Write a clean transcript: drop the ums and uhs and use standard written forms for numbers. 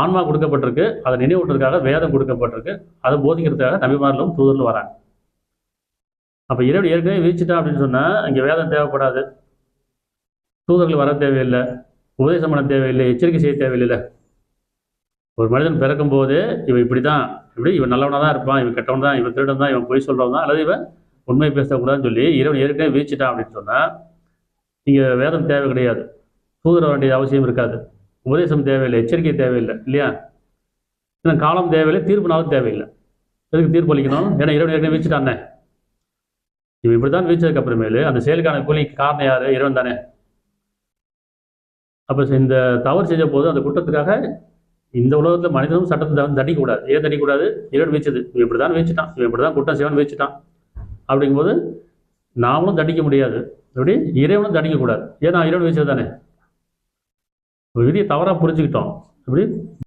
ஆன்மா கொடுக்கப்பட்டிருக்கு, அதை நினைவூட்டுறதுக்காக வேதம் கொடுக்கப்பட்டிருக்கு, அதை போதிக்கிறதுக்காக நபிமார்களும் தூதர்களும் வராங்க. அப்போ இறைவன் ஏற்கனவே வீழ்ச்சிட்டான் அப்படின்னு சொன்னால் இங்கே வேதம் தேவைப்படாது, தூதர்கள் வர தேவையில்லை, உபதேசம் பண்ண தேவையில்லை, எச்சரிக்கை செய்ய தேவையில்லை. ஒரு மனிதன் பிறக்கும் போது இவன் இப்படி தான், இவன் நல்லவனாக தான் இருப்பான், இவன் கெட்டவன் தான், இவன் திருடன் தான், இவன் பொய் சொல்கிறவன் தான், அல்லது இவன் உண்மை பேசக்கூடாதுன்னு சொல்லி இறைவன் ஏற்கனவே வீழ்ச்சிட்டான் அப்படின்னு சொன்னால் இங்கே வேதம் தேவை கிடையாது, தூதர வேண்டிய அவசியம் இருக்காது, உபதேசம் தேவையில்லை, எச்சரிக்கை தேவையில்லை இல்லையா? இன்னும் காலம் தேவையில்லை, தீர்ப்புனாலும் தேவையில்லை. எதுக்கு தீர்ப்பு அளிக்கணும்? ஏன்னா இறைவன் ஏற்கனவே வீழ்ச்சிட்டானே. இவன் இப்படி தான் வீழ்ச்சதுக்கு அப்புறமேலு அந்த செயலுக்கான கூலிக்கு காரணம் யார்? இறைவன் தானே. அப்போ இந்த தவறு செஞ்ச போது அந்த குற்றத்துக்காக இந்த உலகத்தில் மனிதனும் சட்டத்தை தண்டிக்கக்கூடாது. ஏன் தண்டிக்கக்கூடாது? இறைவன் வீழ்ச்சது, இவன் இப்படி தான் வீழ்ச்சிட்டான், இவன் இப்படி தான் குற்றம் செய்வன் வீழ்ச்சிட்டான் அப்படிங்கும்போது நாமளும் தண்டிக்க முடியாது, எப்படி இறைவனும் தண்டிக்கக்கூடாது. ஏன்னா இறைவன் வீழ்ச்சது தானே. விதியை தவறாக புரிஞ்சுக்கிட்டோம். எப்படி